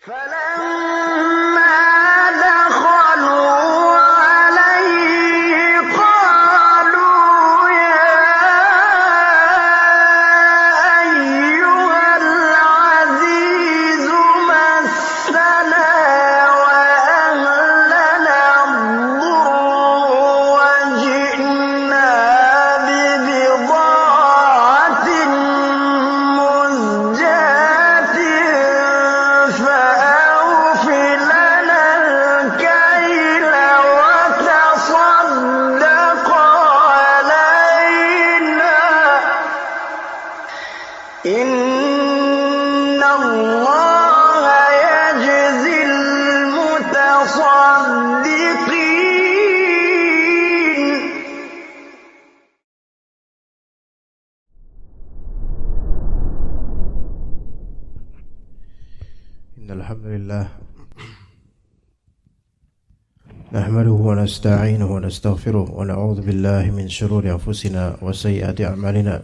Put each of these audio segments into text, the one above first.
فلما دخلوا عليه قالوا يا أيها العزيز مسنا وأهلنا الضر وجئنا ببضاعة مزجاة فأوف لنا الكيل وتصدق علينا إن الله يجزي المتصدقين. إن الحمد لله نحمده ونستعينه ونستغفره ونعوذ بالله من شرور أنفسنا وسيئات أعمالنا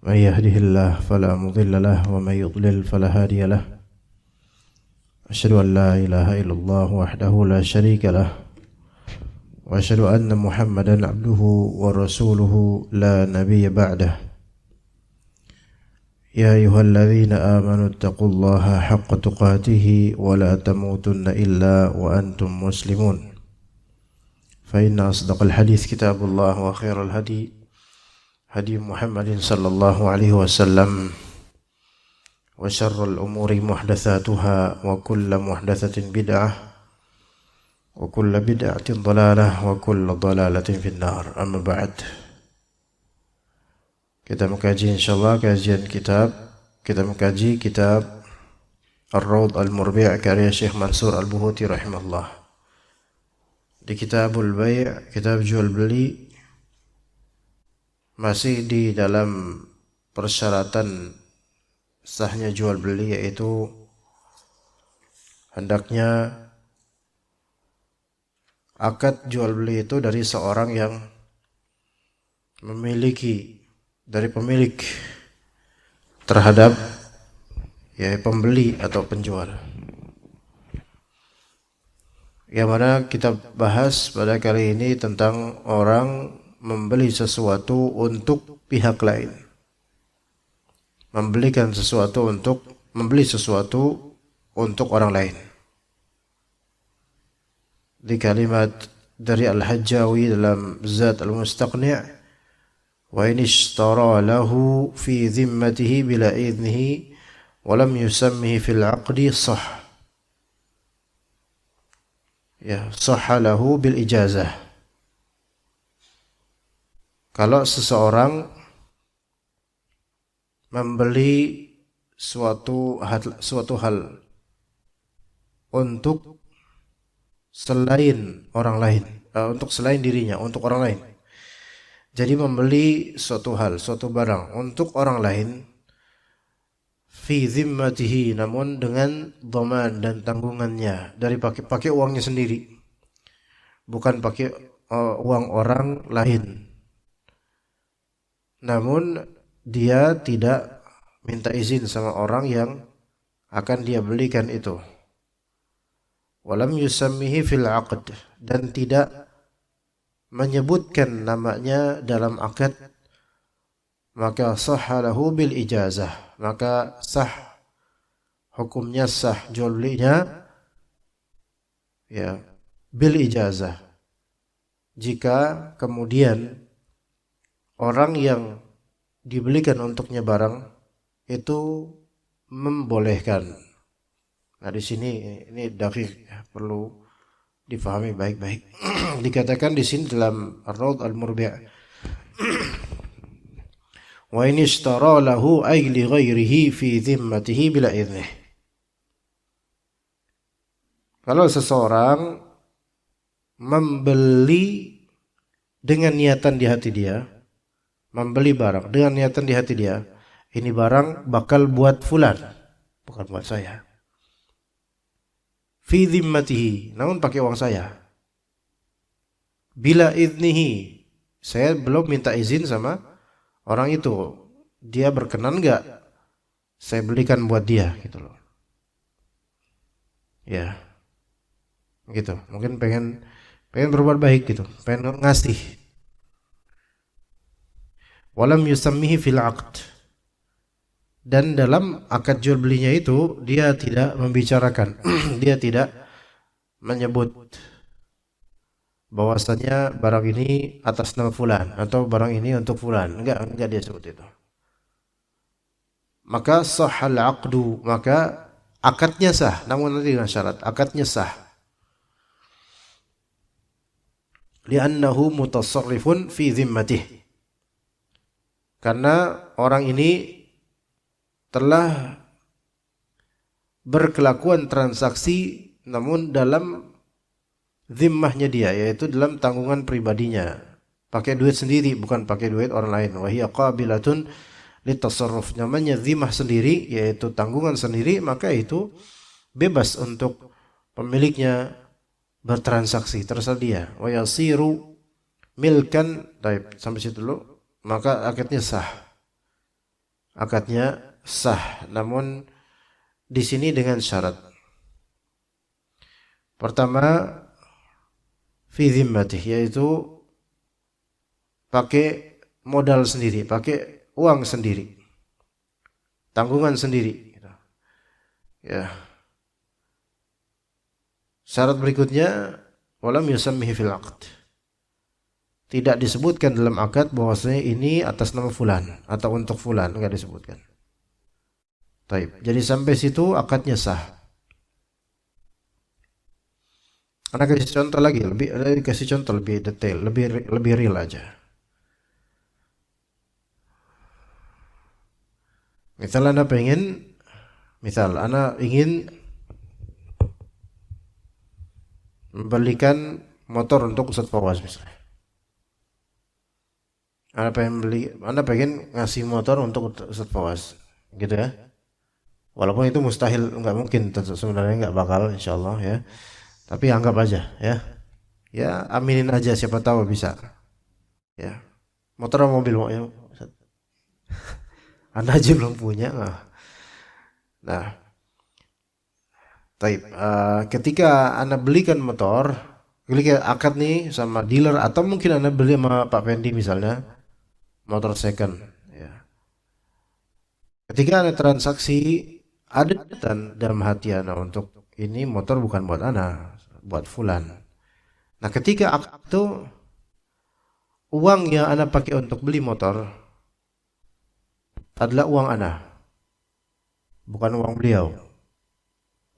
من يهده الله فلا مضل له ومن يضلل فلا هادي له أشهد أن لا إله إلا الله وحده لا شريك له وأشهد أن محمدا عبده ورسوله لا نبي بعده يا أيها الذين آمنوا اتقوا الله حق تقاته ولا تموتن إلا وأنتم مسلمون فإن أصدق الحديث كتاب الله وخير الهدي هدي محمد صلى الله عليه وسلم وشر الأمور محدثاتها وكل محدثة بدعة وكل بدعة ضلالة وكل ضلالة في النار. أما بعد, kita mengkaji insyaallah kita mengkaji kitab Ar-Rawd Al-Murbi' karya Syekh Mansur Al-Buhuti rahimahullah. Di Kitabul Bai', kitab jual beli, masih di dalam persyaratan sahnya jual beli, yaitu hendaknya akad jual beli itu dari seorang yang memiliki, dari pemilik terhadap pembeli atau penjual. Yang mana kita bahas pada kali ini tentang orang membeli sesuatu untuk pihak lain. Membeli sesuatu untuk orang lain. Di kalimat dari Al-Hajjawi dalam Zad Al-Mustaqni', wa in ishtara lahu fi zimmatihi bila idnihi wa lam yusammihi fil 'aqdi sah. Sahha lahu bil ijazah. Kalau seseorang membeli suatu hal untuk selain orang lain, untuk selain dirinya, untuk orang lain. Jadi membeli suatu barang untuk orang lain, fi zimmatihi, namun dengan dhaman dan tanggungannya, dari pakai uangnya sendiri, bukan pakai uang orang lain. Namun dia tidak minta izin sama orang yang akan dia belikan itu. Walam yusammihi fil 'aqd, dan tidak menyebutkan namanya dalam akad, maka sahha lahu bil ijazah, maka sah, hukumnya sah jual belinya bil ijazah, jika kemudian orang yang dibelikan untuknya barang itu membolehkan. Nah, di sini ini daqiq, perlu difahami baik-baik. Dikatakan di sini dalam Ar-Rawd Al-Murbi', wa in ishtara lahu ay li ghairihi fi dhimmatihi bila idnih. Kalau seseorang membeli dengan niatan di hati dia, membeli barang dengan niatan di hati dia, ini barang bakal buat fulan, bukan buat saya. Fi dhimmatihi, namun pakai uang saya. Bila idnihi, saya belum minta izin sama orang itu. Dia berkenan enggak saya belikan buat dia, gitu loh. Ya, gitu. Mungkin pengen berbuat baik gitu, pengen ngasih. Walam yusammihi fil aqd. Dan dalam akad jual belinya itu dia tidak membicarakan, dia tidak menyebut bahwasanya barang ini atas nama fulan atau barang ini untuk fulan. Enggak dia sebut itu. Maka sahal aqdu, maka akadnya sah, namun nanti dengan syarat akadnya sah. Li'annahu mutasarrifun fi zimmatih. Karena orang ini telah berkelakuan transaksi namun dalam zimmahnya dia, yaitu dalam tanggungan pribadinya, pakai duit sendiri, bukan pakai duit orang lain. Wa hiya qabilatun litasarruf, namanya zimmah sendiri, yaitu tanggungan sendiri, maka itu bebas untuk pemiliknya bertransaksi, terserah dia. Wa yasiru milkan, baik, sampai situ dulu. Maka akadnya sah. Akadnya sah, namun di sini dengan syarat. Pertama, fi zimmatih, yaitu pakai modal sendiri, pakai uang sendiri, tanggungan sendiri. Ya. Syarat berikutnya, walam yusammihi fil aqd. Tidak disebutkan dalam akad bahwasanya ini atas nama fulan atau untuk fulan, enggak disebutkan. Taib. Jadi sampai situ akadnya sah. Anda kasih contoh lagi, kasih contoh lebih detail, lebih real aja. Misal Anda ingin membelikan motor untuk Ustaz Fawaz misalnya. Anda pengen ngasih motor untuk Ustaz Fawaz, gitu ya. Walaupun itu mustahil, nggak mungkin, sebenarnya nggak bakal, insyaallah ya. Tapi anggap aja ya. Ya, aminin aja, siapa tahu bisa. Ya. Motor atau mobil mau ya. Anda aja belum punya. Nah. Taib. Ketika Anda belikan motor, beli akad nih sama dealer, atau mungkin Anda beli sama Pak Pendi misalnya, motor second ya. Ketika Anda transaksi, ada dalam hati Anda untuk ini motor bukan buat Anda, buat fulan. Nah, ketika akad itu uang yang Anda pakai untuk beli motor adalah uang Anda, bukan uang beliau.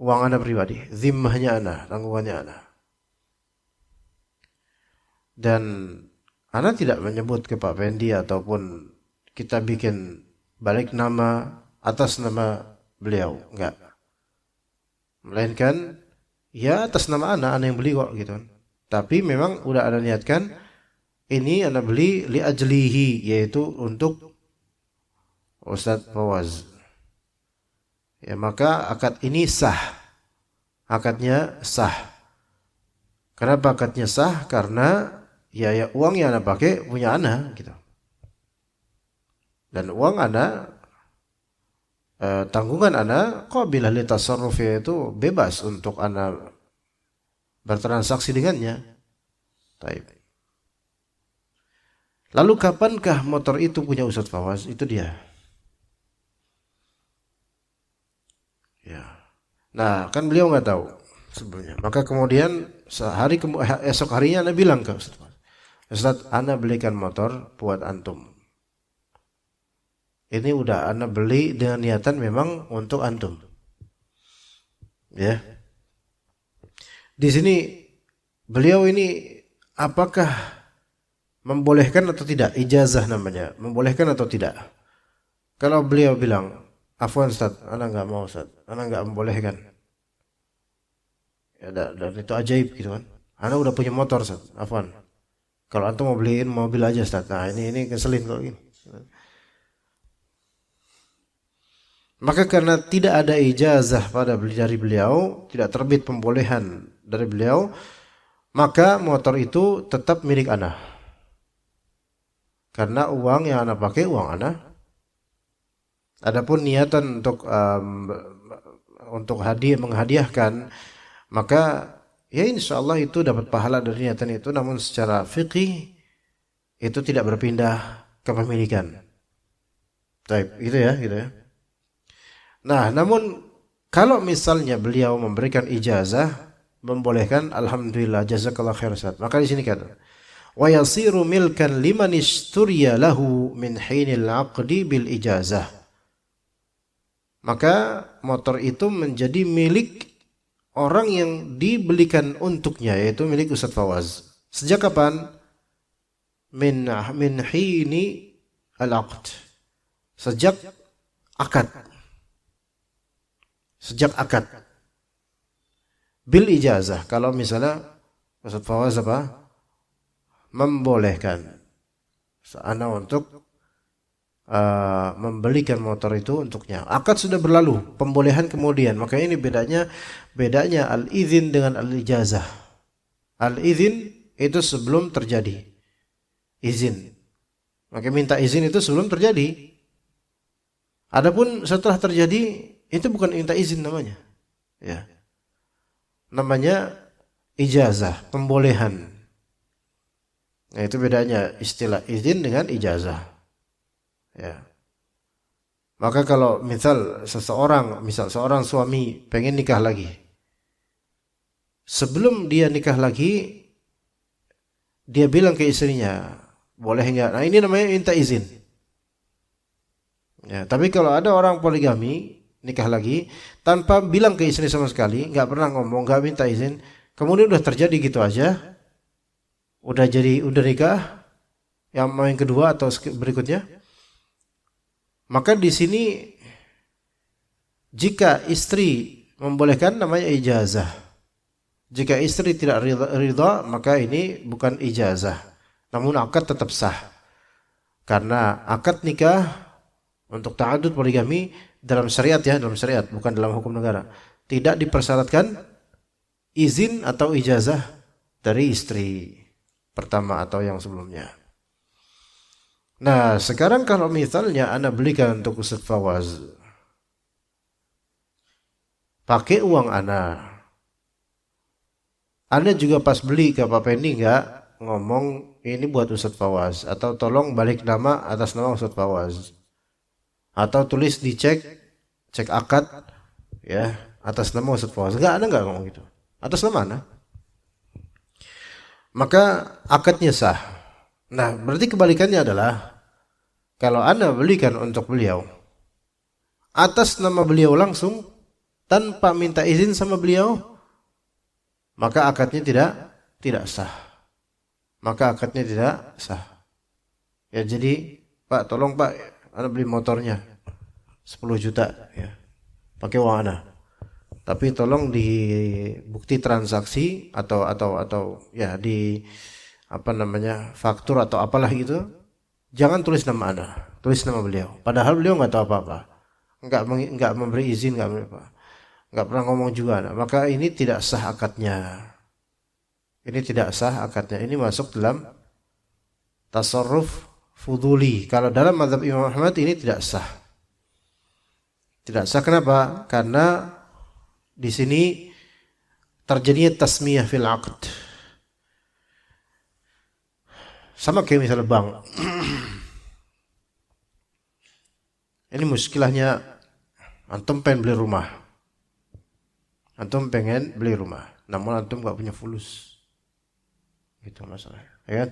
Uang Anda pribadi, zimmahnya Anda, tanggungannya Anda. Dan Anda tidak menyebut ke Pak Pendi ataupun kita bikin balik nama atas nama beliau, enggak. Melainkan ya atas nama Anda yang beli kok gitu. Tapi memang udah Anda niatkan ini Anda beli li ajlihi, yaitu untuk Ustaz Fawaz. Ya, maka akad ini sah. Akadnya sah. Kenapa akadnya sah? Karena ya uang yang Anda pakai punya Anda gitu. Dan uang Anda, tanggungan Anda qabilah li tasarruf, yaitu bebas untuk Anda bertransaksi dengannya. Taib. Lalu kapankah motor itu punya Ustaz Fawaz? Itu dia. Ya. Nah, kan beliau nggak tahu sebelumnya. Maka kemudian esok harinya Anda bilang ke Ustaz Fawaz, Ustaz, Anda belikan motor buat antum. Ini udah Anda beli dengan niatan memang untuk antum. Ya. Di sini beliau ini apakah membolehkan atau tidak? Ijazah namanya. Membolehkan atau tidak? Kalau beliau bilang, afwan Ustaz, Anda nggak mau Ustaz, Anda nggak membolehkan. Ya, dan itu ajaib gitu kan. Anda udah punya motor Ustaz, afwan. Kalau antum mau beliin mobil aja Ustaz. Nah, ini keselin kalau ini. Maka karena tidak ada ijazah dari beliau, tidak terbit pembolehan dari beliau, maka motor itu tetap milik Anda. Karena uang yang Anda pakai uang Anda. Adapun niatan untuk menghadiahkan maka ya insya Allah itu dapat pahala dari niatan itu, namun secara fikih itu tidak berpindah kepemilikan. Baik, gitu ya. Nah, namun kalau misalnya beliau memberikan ijazah, membolehkan, alhamdulillah, jazakallah khair Ustaz. Maka di sini kata, wa yasiru milkan liman isturiya lahu min hinil aqdi bil ijazah. Maka motor itu menjadi milik orang yang dibelikan untuknya, yaitu milik Ustaz Fawaz. Sejak kapan? Min hini al-aqd. Sejak akad. Bil ijazah. Kalau misalnya Ustaz Fawaz membolehkan ana untuk membelikan motor itu untuknya. Akad sudah berlalu, pembolehan kemudian. Maka ini bedanya al-izin dengan al-ijazah. Al-izin itu sebelum terjadi izin. Maka minta izin itu sebelum terjadi. Adapun setelah terjadi itu bukan minta izin namanya. Ya. Namanya ijazah, pembolehan. Nah, itu bedanya istilah izin dengan ijazah. Ya. Maka kalau misal seorang suami pengen nikah lagi, sebelum dia nikah lagi, dia bilang ke istrinya, boleh enggak? Nah, ini namanya minta izin. Ya, tapi kalau ada orang poligami nikah lagi tanpa bilang ke istri sama sekali, nggak pernah ngomong, nggak minta izin, kemudian udah terjadi gitu aja, udah nikah, yang kedua atau berikutnya. Maka di sini jika istri membolehkan namanya ijazah. Jika istri tidak ridha, maka ini bukan ijazah, namun akad tetap sah. Karena akad nikah untuk ta'adud poligami dalam syariat bukan dalam hukum negara, tidak dipersyaratkan izin atau ijazah dari istri pertama atau yang sebelumnya. Nah, sekarang kalau misalnya Anda belikan untuk Ustaz Fawaz pakai uang Anda juga pas beli ke Pak Pendi nggak ngomong ini buat Ustaz Fawaz, atau tolong balik nama atas nama Ustaz Fawaz, atau tulis di cek akad ya atas nama Ustaz Fawaz. Anda nggak ngomong gitu, atas nama Anda. Maka akadnya sah. Nah, berarti kebalikannya adalah kalau Anda belikan untuk beliau atas nama beliau langsung tanpa minta izin sama beliau, maka akadnya tidak sah. Ya, jadi Pak, tolong Pak, Anda beli motornya 10 juta ya, pakai uang Anda. Tapi tolong di bukti transaksi atau ya di faktur atau apalah gitu, jangan tulis nama Anda, tulis nama beliau. Padahal beliau nggak tahu apa-apa, nggak memberi izin, nggak pernah ngomong juga. Maka ini tidak sah akadnya. Ini masuk dalam tasarruf fuduli. Kalau dalam mazhab Imam Ahmad ini tidak sah. Kenapa? Karena di sini terjadinya tasmiyah fil aqd. Sama kayak misalnya bank. Ini muskilahnya, antum pengen beli rumah, namun antum nggak punya fulus. Itu masalahnya, ya kan?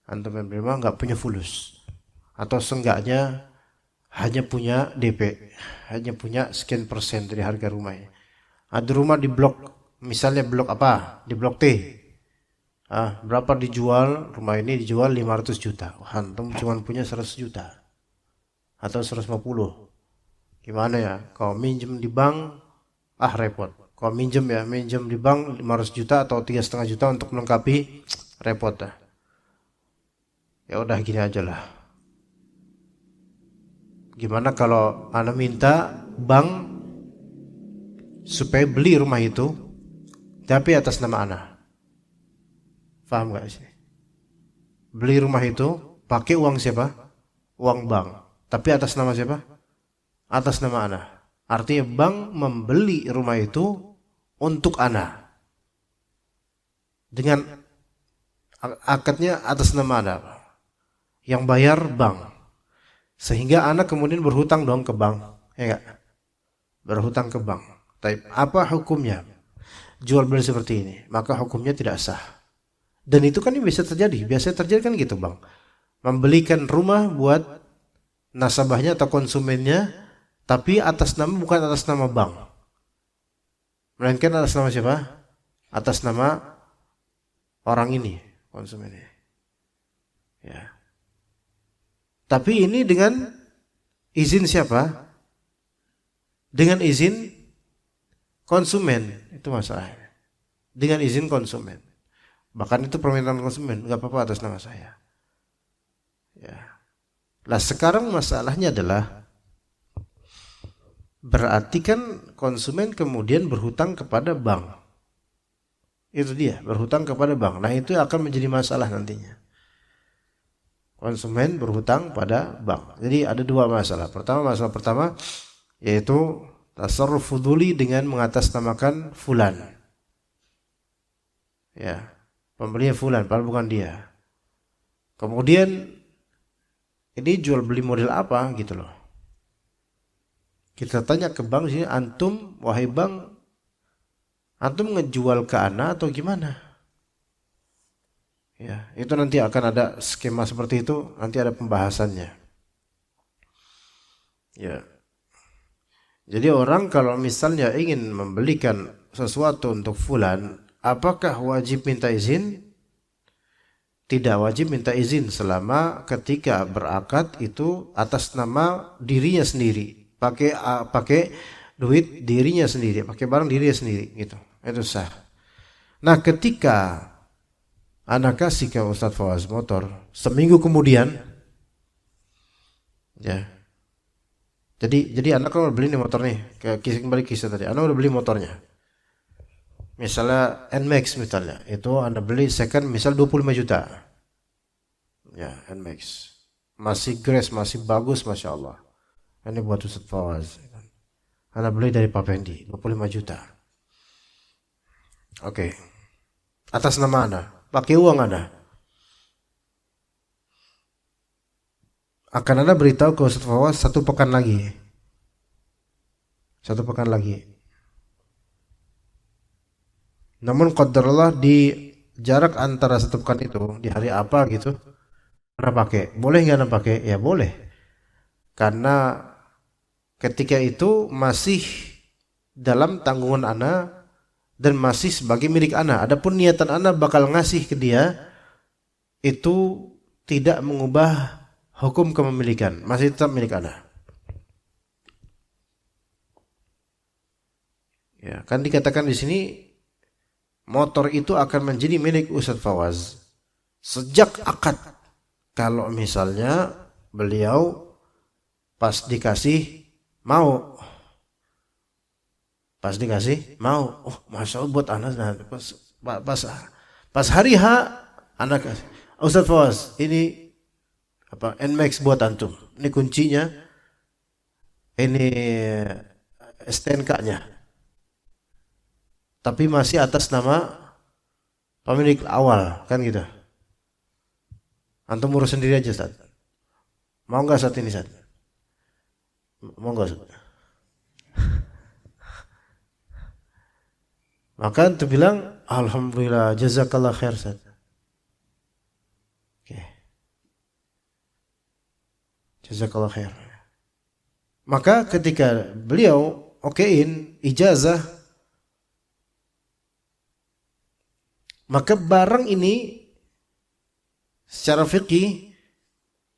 Antum pengen beli rumah nggak punya fulus, atau seenggaknya hanya punya DP, hanya punya sekian persen dari harga rumahnya. Ada rumah di blok, misalnya blok apa? Di blok T. Berapa dijual? Rumah ini dijual 500 juta. Antum cuma punya 100 juta atau 150. Gimana ya? Kalau minjem di bank, repot. Kalau minjem di bank 500 juta atau 3,5 juta untuk melengkapi, repot dah. Ya udah gini aja lah. Gimana kalau Anda minta bank supaya beli rumah itu, tapi atas nama Anda? Paham gak sih? Beli rumah itu pakai uang siapa? Uang bank. Tapi atas nama siapa? Atas nama Anda. Artinya bank membeli rumah itu untuk ana. Dengan akadnya atas nama ana. Yang bayar bank. Sehingga ana kemudian berhutang dong ke bank. Ya enggak? Berhutang ke bank. Tapi apa hukumnya? Jual beli seperti ini. Maka hukumnya tidak sah. Dan itu kan bisa terjadi. Biasanya terjadi kan gitu bang. Membelikan rumah buat nasabahnya atau konsumennya. Tapi atas nama bukan atas nama bank. Melainkan atas nama siapa? Atas nama orang ini. Konsumennya. Ya. Tapi ini dengan izin siapa? Dengan izin konsumen. Itu masalahnya. Dengan izin konsumen. Bahkan itu permintaan konsumen. Gak apa-apa atas nama saya. Ya. Lah sekarang masalahnya adalah berarti kan konsumen kemudian berhutang kepada bank. Itu dia, berhutang kepada bank. Nah itu akan menjadi masalah nantinya. Konsumen berhutang pada bank. Jadi ada dua masalah. Masalah pertama yaitu tasarruf fuduli dengan mengatasnamakan fulan. Ya, pembelinya fulan, padahal bukan dia. Kemudian ini jual beli model apa gitu loh. Kita tanya ke bank sini, antum wahai bank, antum ngejual ke ana atau gimana? Ya, itu nanti akan ada skema seperti itu, nanti ada pembahasannya. Ya. Jadi orang kalau misalnya ingin membelikan sesuatu untuk fulan, apakah wajib minta izin? Tidak wajib minta izin selama ketika berakad itu atas nama dirinya sendiri, pakai duit dirinya sendiri, pakai barang dirinya sendiri, gitu. Itu sah. Nah, ketika anak kasih ke Ustadz Fawaz motor, seminggu kemudian, ya. Jadi anak kalau beli nih motor nih, kembali kisah tadi, anak udah beli motornya. Misalnya NMAX misalnya, itu Anda beli second misal 25 juta. Ya, NMAX. Masih grace, masih bagus Masya Allah. Ini buat Ustadz Fawaz. Anda beli dari Pak Fendi, 25 juta. Oke. Atas nama Anda, pakai uang Anda. Akan Anda beritahu ke Ustadz Fawaz 1 pekan lagi. 1 pekan lagi. Namun qadarullah di jarak antara 1 pekan itu, di hari apa gitu, Anda pakai. Boleh nggak Anda pakai? Ya boleh. Karena ketika itu masih dalam tanggungan Anda dan masih sebagai milik Anda. Adapun niatan Anda bakal ngasih ke dia, itu tidak mengubah hukum kepemilikan, masih tetap milik Anda. Ya, kan dikatakan di sini motor itu akan menjadi milik Ustadz Fawaz sejak akad. Kalau misalnya beliau pas dikasih mau, oh masya Allah buat anak, pas hari H anak kasih, Ustadz Fawaz ini apa NMAX buat antum, ini kuncinya, ini STNK-nya. Tapi masih atas nama pemilik awal, kan gitu. Antum urus sendiri aja, Ustaz. Mau nggak saat ini, Ustaz? Mau nggak, Ustaz? Maka antum bilang, alhamdulillah, jazakallah khair, Ustaz. Oke. Jazakallah khair. Maka ketika beliau okein ijazah, maka barang ini secara fikih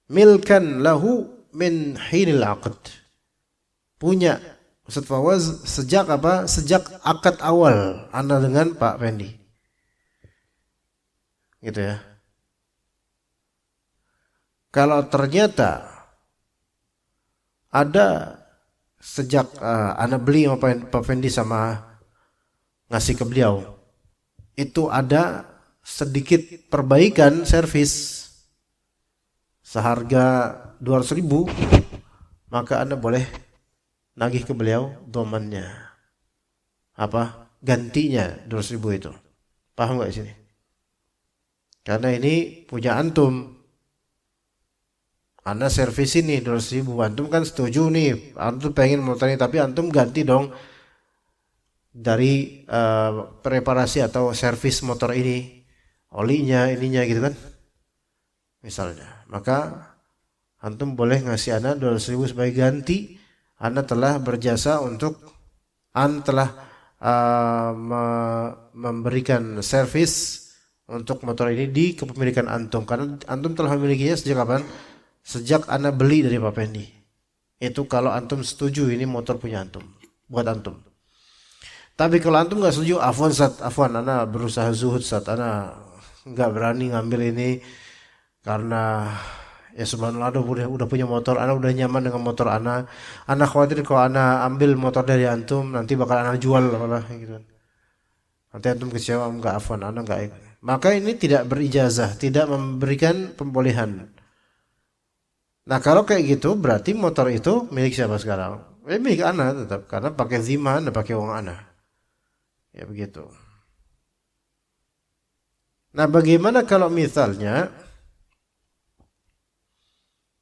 milkan lahu min hinil aqd. Punya Ustadz Fawaz sejak apa? Sejak akad awal Anda dengan Pak Fendi. Gitu ya. Kalau ternyata ada sejak Anda beli sama Pak Fendi sama ngasih ke beliau, itu ada sedikit perbaikan servis seharga 200.000, maka Anda boleh nagih ke beliau domannya. Apa? gantinya 200.000 itu. Paham nggak sini? Karena ini punya antum. Ana servis ini 200.000, antum kan setuju nih, antum pengen motor ini, tapi antum ganti dong dari preparasi atau servis motor ini, olinya, ininya gitu kan, misalnya. Maka antum boleh ngasih ana 200.000 sebagai ganti. Ana telah berjasa untuk, ana telah memberikan servis untuk motor ini di kepemilikan antum, karena antum telah memilikinya sejak kapan? Sejak ana beli dari Pak Pendi. Itu kalau antum setuju ini motor punya antum, buat antum. Tapi kalau antum nggak setuju, afwan, ana berusaha zuhud Sat, ana nggak berani ngambil ini karena ya subhanallah, udah punya motor, ana udah nyaman dengan motor ana khawatir kalau ana ambil motor dari antum nanti bakal ana jual malah gitu. Nanti antum kecewa, enggak, afwan, ana enggak. Maka ini tidak berijazah, tidak memberikan pembolehan. Nah kalau kayak gitu berarti motor itu milik siapa sekarang? Milik ana tetap, karena pakai zimah, pakai uang ana. Ya begitu. Nah bagaimana kalau misalnya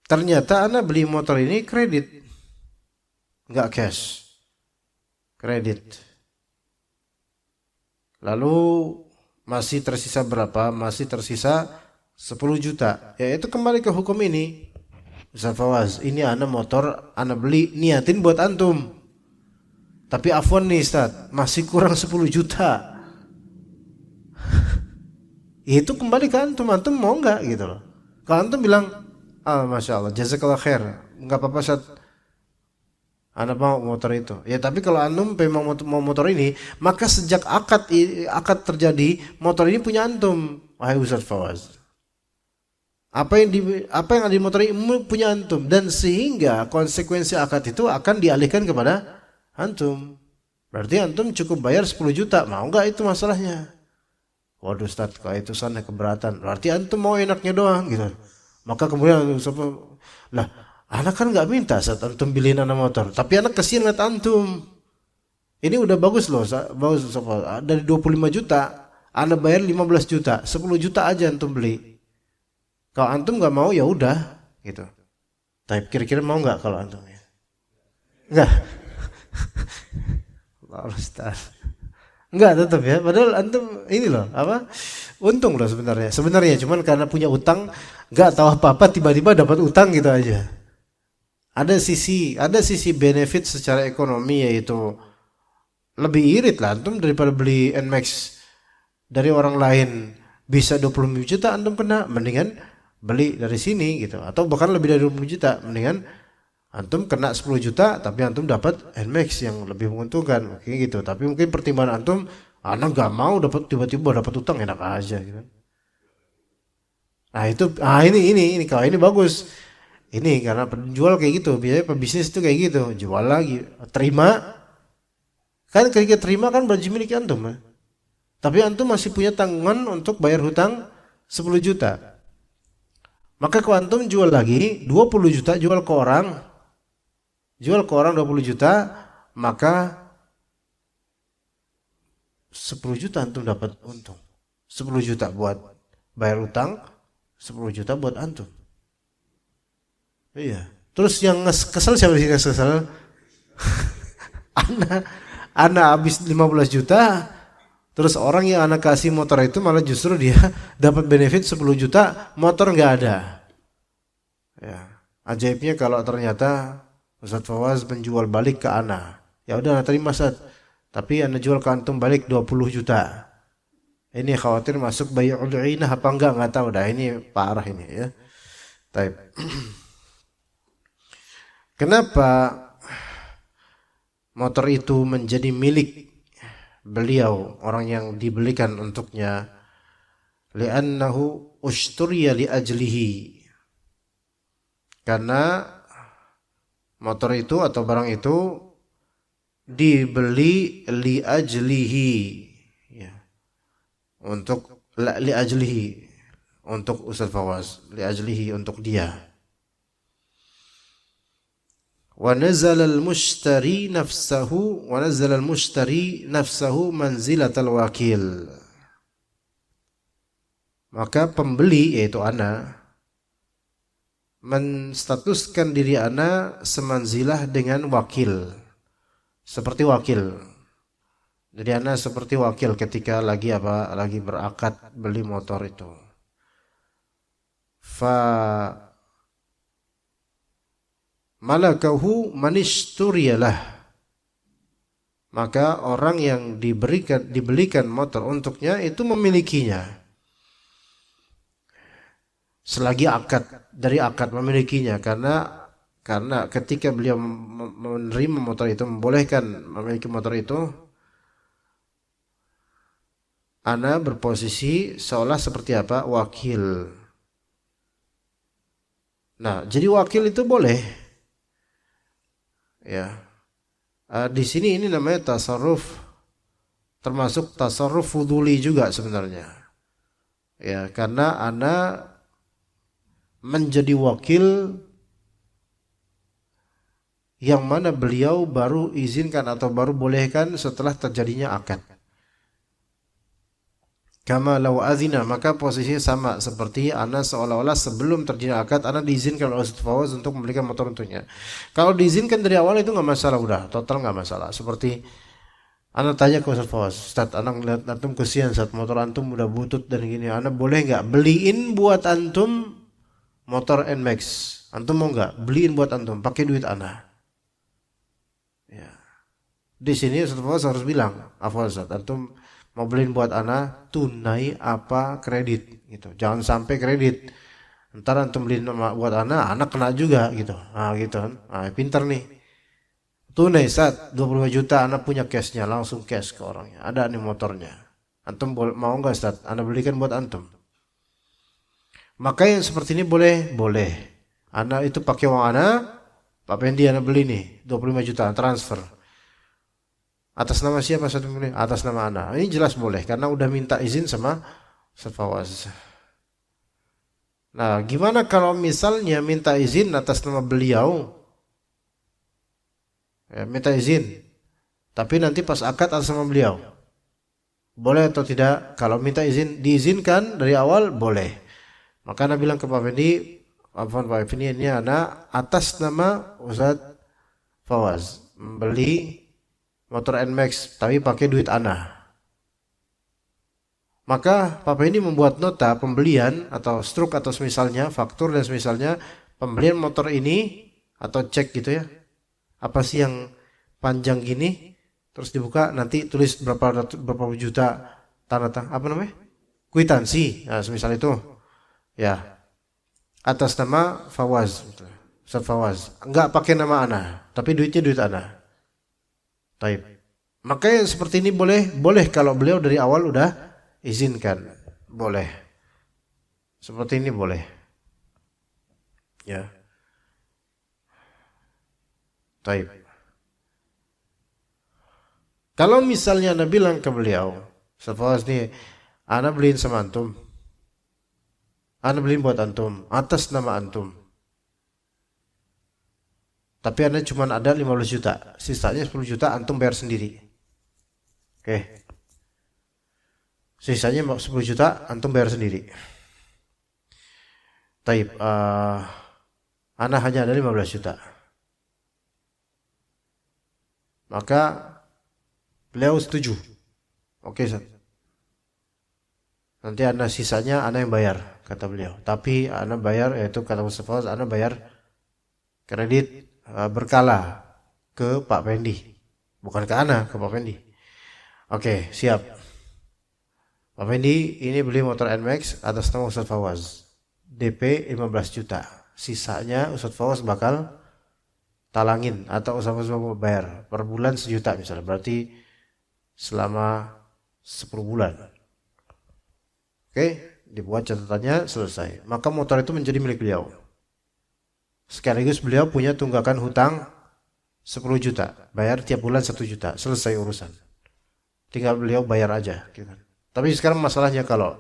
ternyata ana beli motor ini kredit, nggak cash, kredit. Lalu masih tersisa berapa? Masih tersisa 10 juta. Ya itu kembali ke hukum ini. Ustaz Fawaz, ini ana motor, ana beli niatin buat antum. Tapi afwan nih Ustaz, masih kurang 10 juta. Itu kembali ke antum, antum mau nggak gitu loh. Kalau antum bilang, masya Allah, jazakallah khair, nggak apa-apa Ustaz, ana mau motor itu. Ya tapi kalau antum memang mau motor ini, maka sejak akad terjadi, motor ini punya antum, wahai Ustaz Fawaz. Apa yang ada di motor ini punya antum, dan sehingga konsekuensi akad itu akan dialihkan kepada antum. Berarti antum cukup bayar 10 juta, mau nggak itu masalahnya? Waduh Ustaz, kalau itu sana keberatan. Berarti antum mau enaknya doang gitu. Maka kemudian lah, anak kan nggak minta saat antum beliin anak motor, tapi anak kasihan lihat antum. Ini udah bagus loh, bagus dari 25 juta, anak bayar 15 juta, 10 juta aja antum beli. Kalau antum nggak mau ya udah gitu. Tapi kira-kira mau nggak kalau antum ya? Nggak. Allah Ustaz. Nggak tetap ya. Padahal antum ini loh apa? Untung loh sebenarnya. Sebenarnya cuman karena punya utang, nggak tahu apa-apa tiba-tiba dapat utang gitu aja. Ada sisi benefit secara ekonomi, yaitu lebih irit lah antum daripada beli Nmax dari orang lain bisa 25 juta antum kena, mendingan beli dari sini gitu. Atau bahkan lebih dari 20 juta, mendingan antum kena 10 juta tapi antum dapat Nmax yang lebih menguntungkan kayak gitu. Tapi mungkin pertimbangan antum, anak nggak mau dapat tiba-tiba dapat utang, enak aja gitu. Nah itu, ini kalau ini bagus. Ini karena penjual kayak gitu, biasanya pebisnis itu kayak gitu, jual lagi, terima. Kan ketika terima kan baju milik antum ya. Tapi antum masih punya tanggungan untuk bayar hutang 10 juta. Maka kalau antum jual lagi 20 juta, jual ke orang 20 juta, maka 10 juta antum dapat untung. 10 juta buat bayar utang, 10 juta buat antum. Iya. Terus yang kesel siapa sih kesel? Ana habis 15 juta, terus orang yang anak kasih motor itu malah justru dia dapat benefit 10 juta, motor nggak ada. Ya, ajaibnya kalau ternyata Ustaz Fawaz menjual balik ke ana. Ya udah, terima Ustaz. Tapi ana jual ke antum balik 20 juta. Ini khawatir masuk bai'ul 'ainah apa enggak tahu dah, ini parah ini ya. Taib. Kenapa motor itu menjadi milik beliau, orang yang dibelikan untuknya? Li'annahu ushturiya li ajlihi. Karena motor itu atau barang itu dibeli li ajlihi, ya. Untuk li ajlihi, untuk Ustaz Fawaz, li ajlihi, untuk dia. wa nazala al-mushtari nafsahu manzilatal wakil. Maka pembeli yaitu ana menstatuskan diri ana semanzilah dengan wakil. Seperti wakil. Jadi ana seperti wakil ketika lagi berakad beli motor itu. Fa malakahu manishturiyalah. Maka orang yang dibelikan motor untuknya itu memilikinya. Selagi dari akad memilikinya, karena ketika beliau menerima motor itu, membolehkan memiliki motor itu, ana berposisi seolah seperti apa? Wakil. Nah, jadi wakil itu boleh. Ya. Di sini ini namanya tasarruf, termasuk tasarruf fuduli juga sebenarnya. Ya, karena ana menjadi wakil yang mana beliau baru izinkan atau baru bolehkan setelah terjadinya akad. Kama law azina, maka posisinya sama seperti ana seolah-olah sebelum terjadi akad ana diizinkan oleh Ustaz Fawaz untuk membelikan motor untuknya. Kalau diizinkan dari awal itu nggak masalah, udah total nggak masalah. Seperti ana tanya ke Ustaz Fawaz, Ustaz, ana ngeliat antum kesian saat motor antum udah butut dan gini, ana boleh nggak beliin buat antum motor NMAX? Antum mau nggak beliin buat antum pakai duit ana? Ya. Di sini Ustaz Fawaz harus bilang, afwan Ustaz, antum mau beliin buat ana tunai apa kredit gitu. Jangan sampai kredit. Ntar antum beliin buat ana kena juga gitu. Nah, gitu kan. Nah, pinter nih. Tunai saat 25 juta ana punya cashnya, langsung cash ke orangnya. Ada nih motornya. Antum mau enggak Ustaz? Ana belikan buat antum. Maka yang seperti ini boleh. Ana itu pakai uang ana, Pak Pendi ana beli nih 25 juta transfer. Atas nama siapa satu ini? Atas nama ana. Ini jelas boleh karena udah minta izin sama Ustaz Fawaz. Nah, gimana kalau misalnya minta izin atas nama beliau? Ya, minta izin. Tapi nanti pas akad atas nama beliau. Boleh atau tidak? Kalau minta izin diizinkan dari awal boleh. Maka ana bilang ke Pak Fendi, Pak Fendi ini ana atas nama Ustaz Fawaz membeli motor NMAX tapi pakai duit ana. Maka Pak Fendi membuat nota pembelian atau struk atau semisalnya, faktur dan semisalnya pembelian motor ini atau cek gitu ya. Apa sih yang panjang gini? Terus dibuka nanti tulis berapa juta apa namanya? Kwitansi. Nah, semisal itu. Ya. Atas nama Fawaz, Ustaz Fawaz. Enggak pakai nama ana, tapi duitnya duit ana. Taib. Maka yang seperti ini boleh kalau beliau dari awal udah izinkan, boleh. Seperti ini boleh. Ya. Taib. Kalau misalnya ana bilang ke beliau, Fawaz nih, ana beliin sama antum. Ana beliin buat antum atas nama antum. Tapi ana cuma ada 15 juta, sisanya 10 juta antum bayar sendiri. Oke. Sisanya 10 juta antum bayar sendiri. Taib, ana hanya ada 15 juta. Maka beliau setuju. Oke, Ustaz. Nanti ana sisanya ana yang bayar, kata beliau. Tapi ana bayar, yaitu kata Ustaz Fawaz, ana bayar kredit berkala ke Pak Pendi, bukan ke ana, ke Pak Pendi. Oke, siap. Pak Pendi ini beli motor NMAX atas nama Ustaz Fawaz, DP 15 juta. Sisanya Ustaz Fawaz bakal talangin atau Ustaz Fawaz mau bayar per bulan 1 juta misalnya, berarti selama 10 bulan. Oke, dibuat catatannya, selesai. Maka motor itu menjadi milik beliau. Sekaligus beliau punya tunggakan hutang 10 juta. Bayar tiap bulan 1 juta. Selesai urusan. Tinggal beliau bayar aja. Gitu. Tapi sekarang masalahnya kalau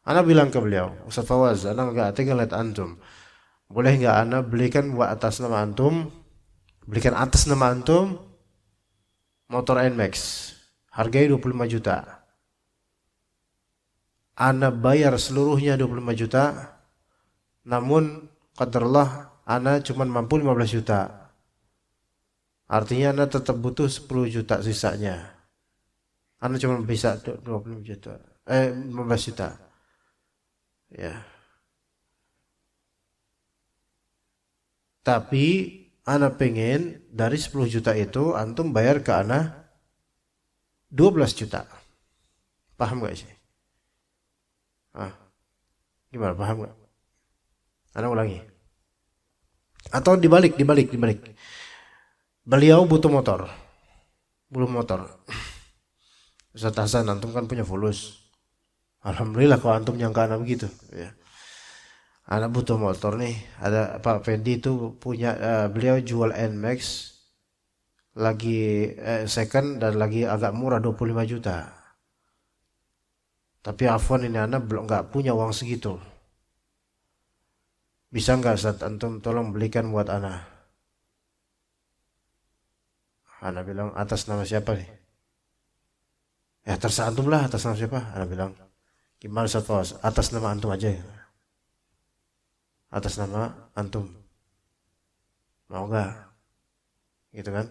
ana bilang ke beliau, Ustaz Fawaz, ana enggak tinggal lihat antum. Boleh enggak ana belikan buat atas nama antum belikan atas nama antum motor NMAX, harganya 25 juta. Ana bayar seluruhnya 25 juta, namun qadarullah ana cuma mampu 15 juta. Artinya ana tetap butuh 10 juta sisanya. Ana cuma bisa 25 juta. 15 juta. Ya. Tapi ana pengen dari 10 juta itu antum bayar ke ana 12 juta. Paham gak sih? Gimana, paham gak? Ana ulangi. Atau dibalik. Beliau butuh motor. Belum motor. Ustaz Hasan, antum kan punya fulus. Alhamdulillah kalau antum nyangka anak begitu. Ya. Anak butuh motor nih. Ada Pak Fendi itu punya, beliau jual NMAX lagi second dan lagi agak murah 25 juta. Tapi afwan ini anak belum nggak punya uang segitu. Bisa nggak Ustaz antum tolong belikan buat anak? Anak bilang atas nama siapa nih? Ya terserah antum lah, atas nama siapa? Anak bilang gimana Ustaz Fawaz? Atas nama antum aja ya. Atas nama antum. Mau nggak? Gitu kan?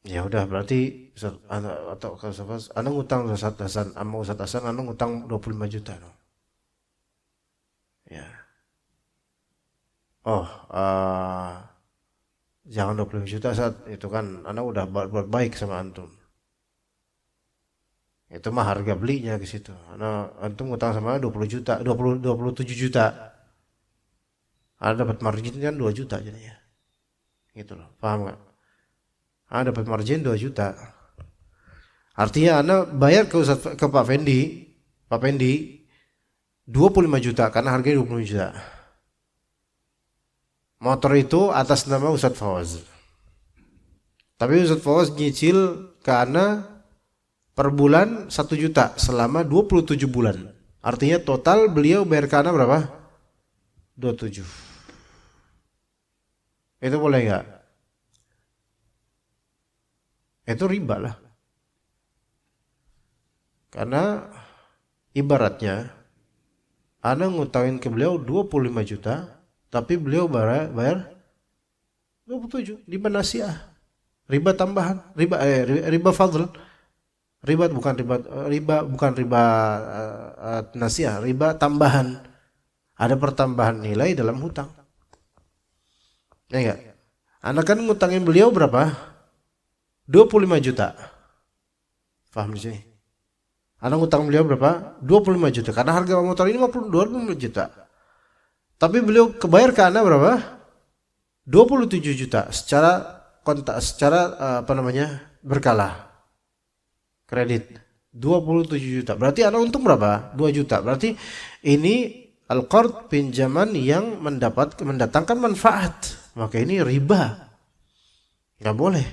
Ya udah berarti atau kalau Ustaz ana ngutang Ustaz Hasan, sama Ustaz Hasan ana ngutang 25 juta no. Ya. Oh, jangan 25 juta saat itu kan ana udah buat baik sama antum. Itu mah harga belinya ke situ. Ana antum ngutang sama 20 juta, 27 juta. Ada dapat margin kan 2 juta jadinya. Gitu loh. Paham enggak? Ada dapat margin 2 juta. Artinya ana bayar ke Pak Fendi, 25 juta karena harganya 20 juta. Motor itu atas nama Ustaz Fawaz. Tapi Ustaz Fawaz nyicil ke ana per bulan 1 juta selama 27 bulan. Artinya total beliau bayar ke ana berapa? 27. Itu boleh enggak? Itu riba lah. Karena ibaratnya ana ngutangin ke beliau 25 juta, tapi beliau bayar 27, riba nasiah. Riba tambahan, riba fadl. Riba bukan riba nasiah, riba tambahan. Ada pertambahan nilai dalam hutang. Ya enggak? Anda kan ngutangin beliau berapa? 25 juta. Paham di sini? Anda ngutang beliau berapa? 25 juta. Karena harga motor ini 25 juta. Tapi beliau kebayar ke Anda berapa? 27 juta secara berkala. Kredit 27 juta. Berarti Anda untung berapa? 2 juta. Berarti ini al-qard, pinjaman yang mendatangkan manfaat. Maka ini riba. Enggak boleh.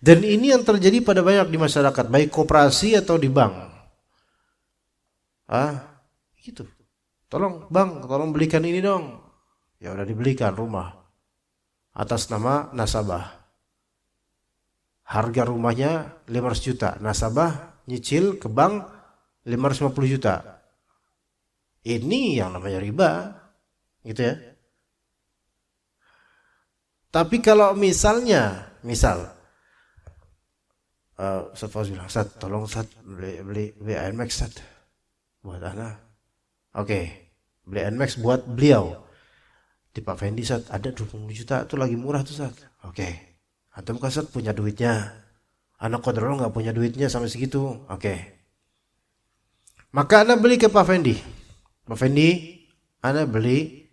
Dan ini yang terjadi pada banyak di masyarakat, baik koperasi atau di bank. Gitu. Tolong bang, tolong belikan ini dong. Ya udah dibelikan rumah atas nama nasabah. Harga rumahnya 500 juta, nasabah nyicil ke bank 550 juta. Ini yang namanya riba, gitu ya. Tapi kalau misal Ustaz Fawaz bilang, Ustaz tolong Ustaz beli NMAX Ustaz buat anak. Oke, beli NMAX buat beliau. Di Pak Fendi Ustaz ada 20 juta itu lagi murah tuh Ustaz. Oke, antum kan Ustaz punya duitnya. Anak kodrol nggak punya duitnya sampai segitu. Oke. Maka anak beli ke Pak Fendi. Pak Fendi, anak beli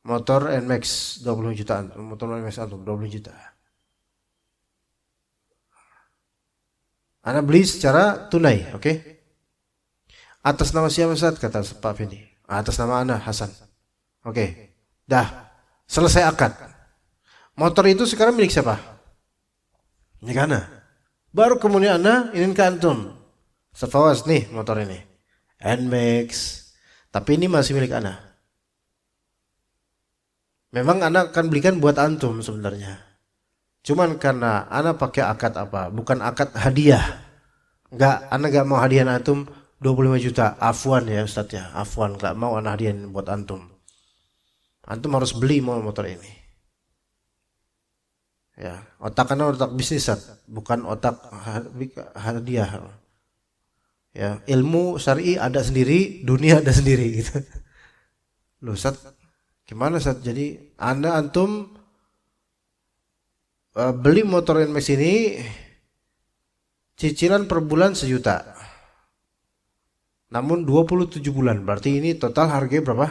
motor NMAX 20 jutaan. Motor NMAX antum 20 juta. Anak beli secara tunai, oke? Atas nama siapa Ustaz? Kata Pak Fendi. Atas nama anak Hasan. Oke. Dah, selesai akad. Motor itu sekarang milik siapa? Milik anak. Baru kemudian anak ingin ke antum. Ustaz Fawaz nih motor ini. NMAX. Tapi ini masih milik anak. Memang anak akan belikan buat antum sebenarnya. Cuman karena anak pakai akad apa? Bukan akad hadiah. Enggak, anak enggak mau hadiah antum 25 juta. Afwan ya Ustaz ya. Afwan, enggak mau anak hadiah buat antum. Antum harus beli motor ini. Ya, otak anak otak bisnis, Ustaz. Bukan otak hadiah. Ya, ilmu syar'i ada sendiri, dunia ada sendiri gitu. Loh, Ustaz, gimana Ustaz? Jadi antum beli motor NMAX ini cicilan per bulan 1 juta. Namun 27 bulan. Berarti ini total harganya berapa?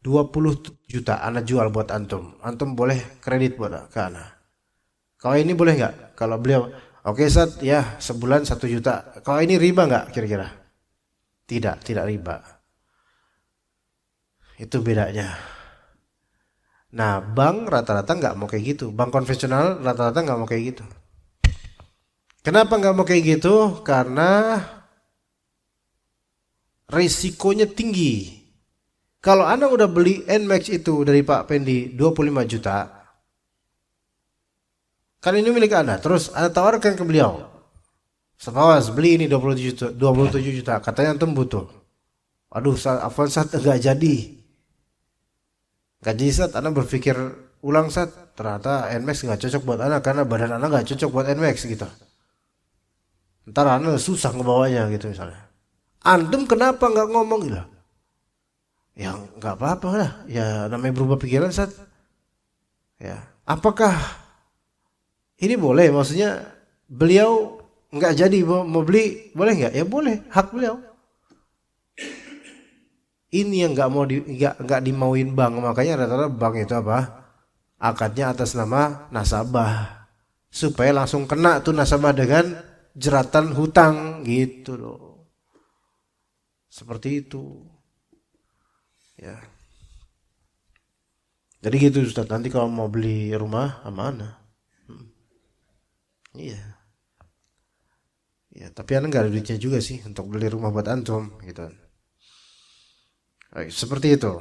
27 juta anak jual buat antum. Antum boleh kredit buat ke anak. Kalau ini boleh nggak? Kalau beliau, oke Ustaz, ya sebulan 1 juta. Kalau ini riba nggak kira-kira? Tidak riba. Itu bedanya. Nah, bank rata-rata nggak mau kayak gitu. Bank konvensional rata-rata nggak mau kayak gitu. Kenapa nggak mau kayak gitu? Karena risikonya tinggi. Kalau Anda udah beli NMAX itu dari Pak Pendi 25 juta, kan ini milik Anda. Terus Anda tawarkan ke beliau, "Awas, beli ini 27 juta. Katanya antum butuh." Aduh, Afwan Sat enggak jadi. Gaji Sat, Anda berpikir ulang Sat, ternyata NMAX nggak cocok buat Anda karena badan Anda nggak cocok buat NMAX gitu. Ntar Anda susah ngebawanya gitu misalnya. Antum kenapa nggak ngomong gitu? Ya nggak apa-apa lah. Ya namanya berubah pikiran Sat. Ya, apakah ini boleh? Maksudnya beliau nggak jadi mau beli, boleh nggak? Ya boleh, hak beliau. Ini yang nggak dimauin bank, makanya rata-rata bank itu apa? Akadnya atas nama nasabah, supaya langsung kena tuh nasabah dengan jeratan hutang gitu loh. Seperti itu, ya. Jadi gitu Ustaz. Nanti kalau mau beli rumah mana? Iya, ya. Tapi anda nggak ada duitnya juga sih untuk beli rumah buat antum, gitu. Baik, seperti itu.